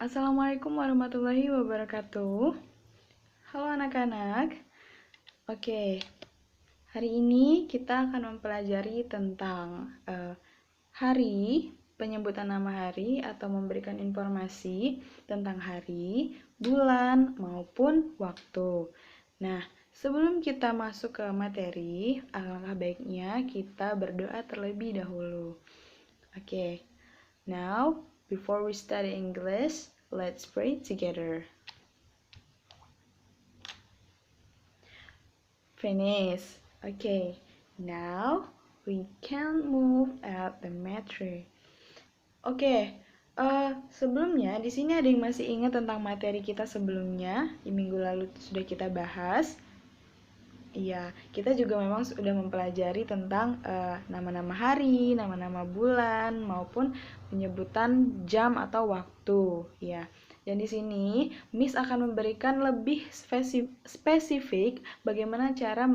Assalamualaikum warahmatullahi wabarakatuh. Halo anak-anak. Oke, hari ini kita akan mempelajari tentang hari, penyebutan nama hari atau memberikan informasi tentang hari, bulan, maupun waktu. Nah, sebelum kita masuk ke materi, alangkah baiknya kita berdoa terlebih dahulu. Oke, now before we study English, let's pray together. Finish. Okay, now we can move at the materi. Oke, sebelumnya di sini ada yang masih ingat tentang materi kita sebelumnya di minggu lalu sudah kita bahas. Iya, kita juga memang sudah mempelajari tentang nama-nama hari, nama-nama bulan, maupun penyebutan jam atau waktu. Ya, dan di sini Miss akan memberikan lebih spesifik bagaimana cara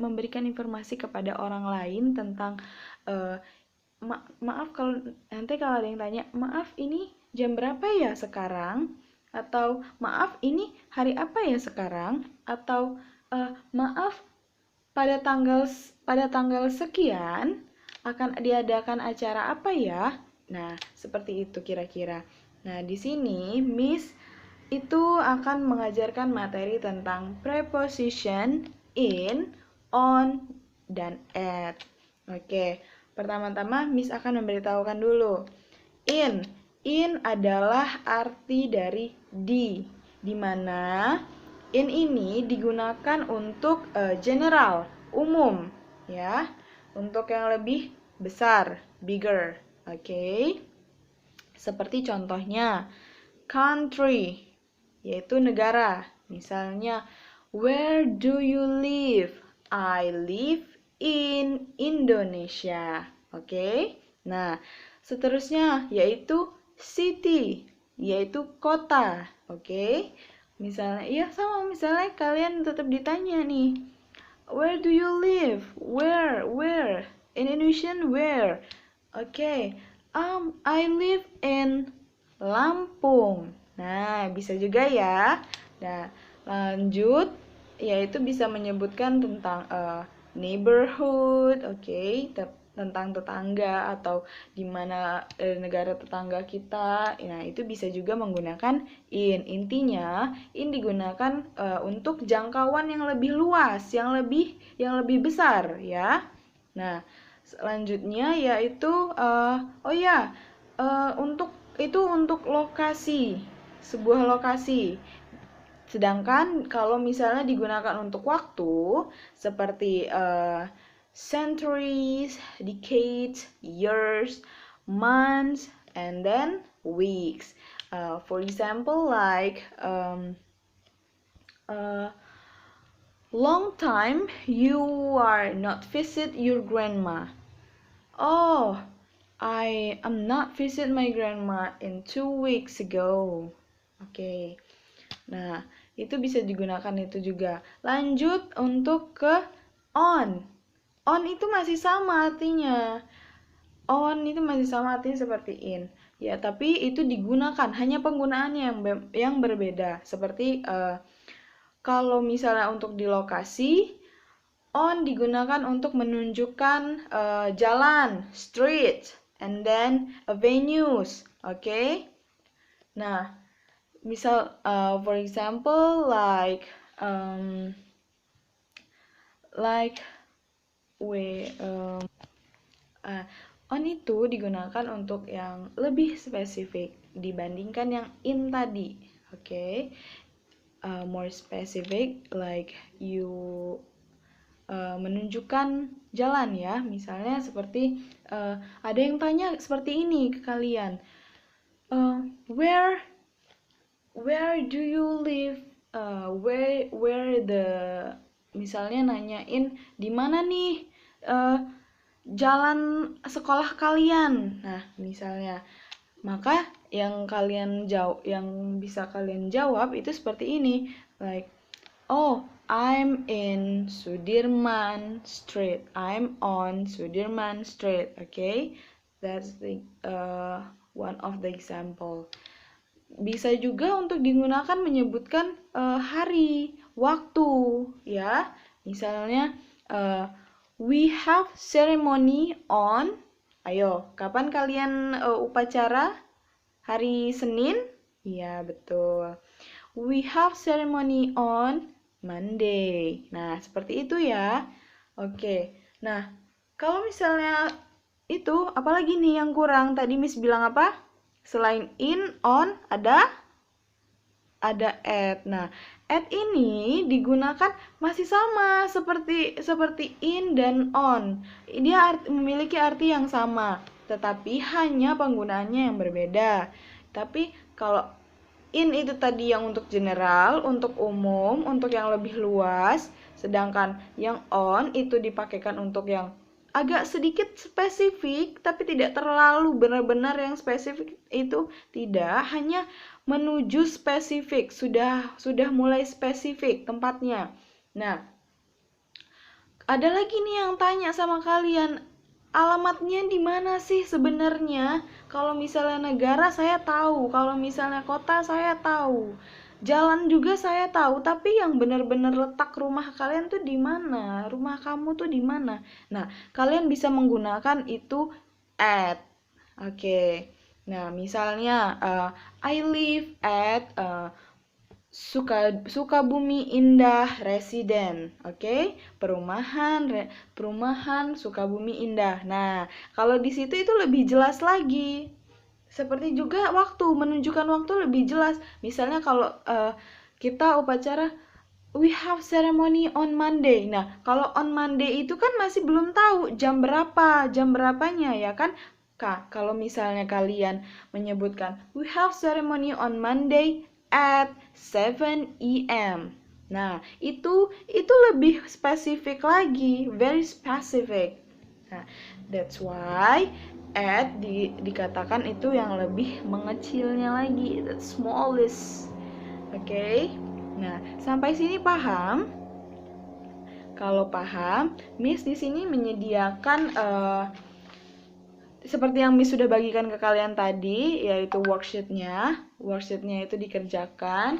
memberikan informasi kepada orang lain tentang maaf kalau nanti kalau ada yang tanya, maaf ini jam berapa ya sekarang? Atau maaf ini hari apa ya sekarang? Atau maaf pada tanggal sekian akan diadakan acara apa ya? Nah, seperti itu kira-kira. Nah, di sini Miss itu akan mengajarkan materi tentang preposition in, on, dan at. Oke, pertama-tama Miss akan memberitahukan dulu. In adalah arti dari di mana in ini digunakan untuk general, umum, ya, untuk yang lebih besar, bigger, oke. Seperti contohnya, country, yaitu negara. Misalnya, where do you live? I live in Indonesia, oke. Nah, seterusnya yaitu city, yaitu kota, oke. Misalnya, ya sama misalnya kalian tetap ditanya nih, where do you live? Where? In Indonesian where? Oke, I live in Lampung. Nah, bisa juga ya. Nah, lanjut, yaitu bisa menyebutkan tentang neighborhood, oke, tentang tetangga atau di mana negara tetangga kita. Nah, itu bisa juga menggunakan in. Intinya, in digunakan untuk jangkauan yang lebih luas, yang lebih besar ya. Nah, selanjutnya yaitu untuk lokasi, sebuah lokasi. Sedangkan kalau misalnya digunakan untuk waktu seperti centuries, decades, years, months, and then weeks. For example, like long time you are not visit your grandma. Oh, I am not visit my grandma in 2 weeks ago. Oke. Nah, itu bisa digunakan itu juga. Lanjut untuk ke on. On itu masih sama artinya. On itu masih sama artinya seperti in. Ya, tapi itu digunakan, hanya penggunaannya yang berbeda. Seperti kalau misalnya untuk di lokasi, on digunakan untuk menunjukkan jalan, street, and then avenues. Oke? Nah, misal for example on itu digunakan untuk yang lebih spesifik dibandingkan yang in tadi. Oke? More specific, like you menunjukkan jalan ya. Misalnya seperti ada yang tanya seperti ini ke kalian, where do you live? Where the, misalnya nanyain di mana nih jalan sekolah kalian. Nah, misalnya, maka yang bisa kalian jawab itu seperti ini, like, oh, I'm in Sudirman Street. I'm on Sudirman Street. Okay, that's the one of the example. Bisa juga untuk digunakan menyebutkan hari, waktu, ya. Misalnya, we have ceremony on. Ayo, kapan kalian upacara? Hari Senin? Iya, betul. We have ceremony on Monday. Nah, seperti itu ya. Oke. Nah, kalau misalnya itu, apalagi nih yang kurang? Tadi Miss bilang apa? Selain in, on, ada at. Nah, at ini digunakan masih sama seperti in dan on. Dia memiliki arti yang sama, tetapi hanya penggunaannya yang berbeda. Tapi kalau in itu tadi yang untuk general, untuk umum, untuk yang lebih luas, sedangkan yang on itu dipakaikan untuk yang agak sedikit spesifik, tapi tidak terlalu benar-benar yang spesifik itu tidak, hanya menuju spesifik, sudah mulai spesifik tempatnya. Nah, ada lagi nih yang tanya sama kalian, alamatnya di mana sih sebenarnya? Kalau misalnya negara saya tahu, kalau misalnya kota saya tahu. Jalan juga saya tahu, tapi yang benar-benar letak rumah kalian tuh di mana? Rumah kamu tuh di mana? Nah, kalian bisa menggunakan itu at. Oke. Nah, misalnya I live at Sukabumi Indah Residen, oke? Perumahan Sukabumi Indah. Nah, kalau di situ itu lebih jelas lagi. Seperti juga waktu, menunjukkan waktu lebih jelas. Misalnya kalau kita upacara we have ceremony on Monday. Nah, kalau on Monday itu kan masih belum tahu jam berapanya ya kan? Kalau misalnya kalian menyebutkan we have ceremony on Monday at 7 a.m. Nah, itu lebih spesifik lagi, very specific. Nah, that's why at dikatakan itu yang lebih mengecilnya lagi, the smallest. Oke. Nah, sampai sini paham? Kalau paham, Miss di sini menyediakan seperti yang Miss sudah bagikan ke kalian tadi, yaitu worksheetnya. Worksheetnya itu dikerjakan.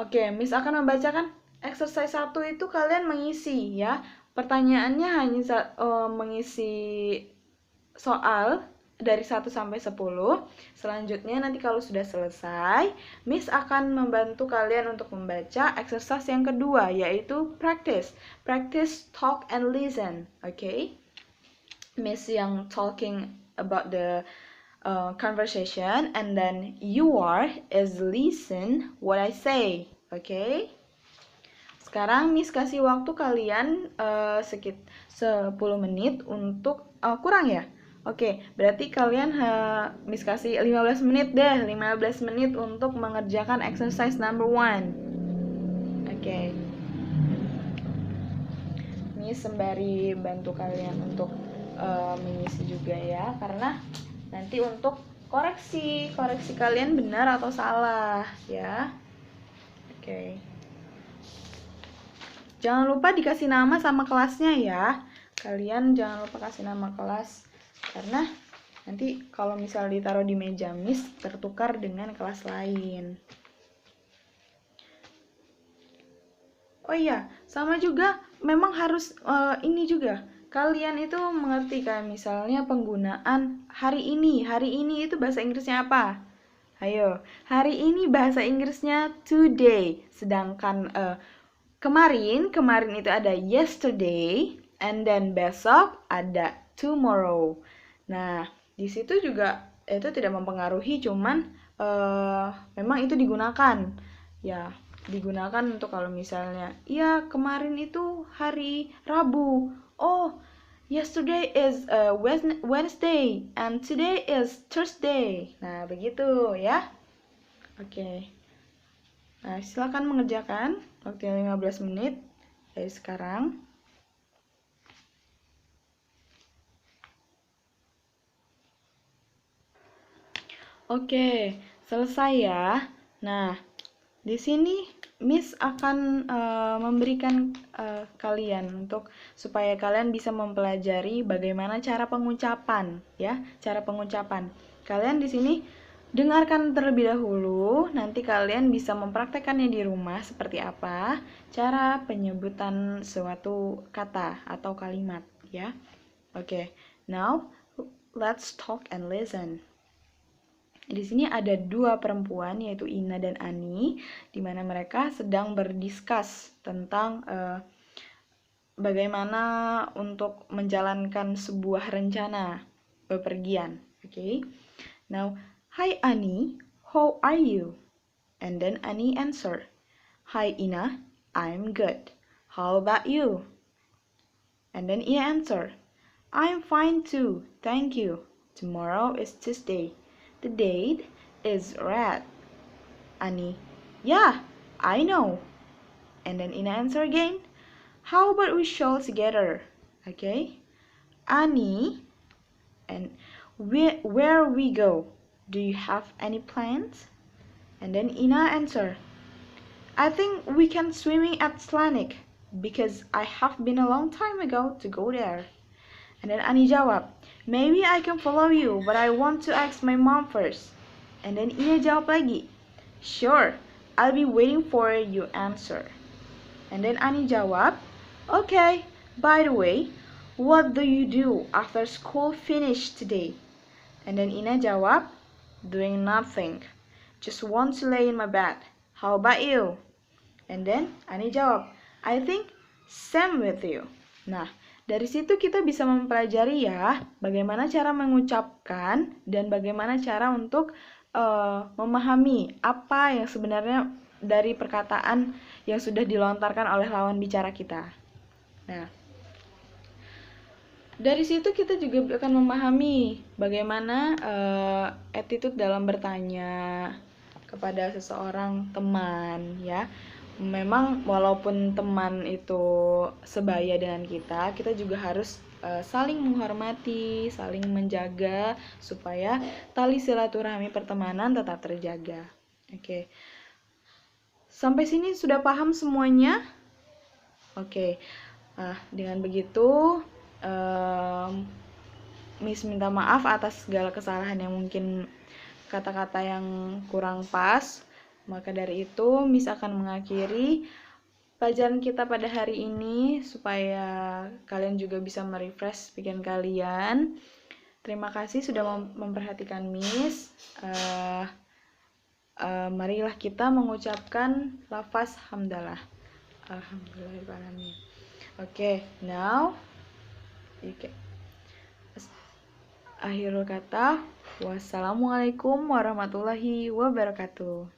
Oke, Miss akan membacakan exercise 1 itu kalian mengisi ya. Pertanyaannya hanya mengisi soal dari 1 sampai 10. Selanjutnya nanti kalau sudah selesai, Miss akan membantu kalian untuk membaca exercise yang kedua, yaitu practice. Practice, talk, and listen. Okay? Miss yang talking about the conversation, and then you are is listen what I say. Okay? Sekarang Miss kasih waktu kalian sekitar 10 menit untuk kurang ya? Oke, berarti kalian Miss kasih 15 menit deh, 15 menit untuk mengerjakan exercise number 1. Oke. Miss sembari bantu kalian untuk mengisi juga ya, karena nanti untuk koreksi kalian benar atau salah ya. Oke. Jangan lupa dikasih nama sama kelasnya ya. Kalian jangan lupa kasih nama kelas, karena nanti kalau misal ditaruh di meja Miss tertukar dengan kelas lain. Oh iya, sama juga memang harus ini juga. Kalian itu mengerti kayak misalnya penggunaan hari ini. Hari ini itu bahasa Inggrisnya apa? Ayo, hari ini bahasa Inggrisnya today. Sedangkan kemarin itu ada yesterday, and then besok ada tomorrow. Nah, di situ juga itu tidak mempengaruhi, cuman memang itu digunakan. Ya, digunakan untuk kalau misalnya, ya kemarin itu hari Rabu. Oh, yesterday is Wednesday, and today is Thursday. Nah, begitu ya. Oke. Nah, silakan mengerjakan waktunya 15 menit dari sekarang. Oke, selesai ya. Nah, di sini Miss akan memberikan kalian untuk supaya kalian bisa mempelajari bagaimana cara pengucapan ya, cara pengucapan. Kalian di sini Dengarkan terlebih dahulu, nanti kalian bisa mempraktekannya di rumah seperti apa cara penyebutan suatu kata atau kalimat, ya. Oke, now let's talk and listen. Di sini ada dua perempuan, yaitu Ina dan Ani, di mana mereka sedang berdiskus tentang bagaimana untuk menjalankan sebuah rencana bepergian. Okay? Now, hi Ani, how are you? And then Ani answer, hi Ina, I'm good. How about you? And then Ina answer, I'm fine too, thank you. Tomorrow is Tuesday. The date is red. Ani, yeah, I know. And then Ina answer again, how about we show together? Okay? Ani, and where we go? Do you have any plans? And then Ina answer, I think we can swimming at Slanik because I have been a long time ago to go there. And then Ani jawab, maybe I can follow you, but I want to ask my mom first. And then Ina jawab lagi, sure, I'll be waiting for your answer. And then Ani jawab, okay, by the way, what do you do after school finish today? And then Ina jawab, doing nothing, just want to lay in my bed. How about you? And then Ani jawab, I think same with you. Nah, dari situ kita bisa mempelajari ya bagaimana cara mengucapkan dan bagaimana cara untuk memahami apa yang sebenarnya dari perkataan yang sudah dilontarkan oleh lawan bicara kita. Nah, dari situ kita juga akan memahami bagaimana attitude dalam bertanya kepada seseorang teman, ya. Memang walaupun teman itu sebaya dengan kita juga harus saling menghormati, saling menjaga supaya tali silaturahmi pertemanan tetap terjaga. Oke. Sampai sini sudah paham semuanya? Oke. Dengan begitu Miss minta maaf atas segala kesalahan yang mungkin kata-kata yang kurang pas. Maka dari itu, Miss akan mengakhiri pelajaran kita pada hari ini supaya kalian juga bisa merefresh pikiran kalian. Terima kasih sudah memperhatikan Miss. Marilah kita mengucapkan lafaz hamdalah. Alhamdulillahirrahmanirrahim. Okay, now akhirul kata, wassalamualaikum warahmatullahi wabarakatuh.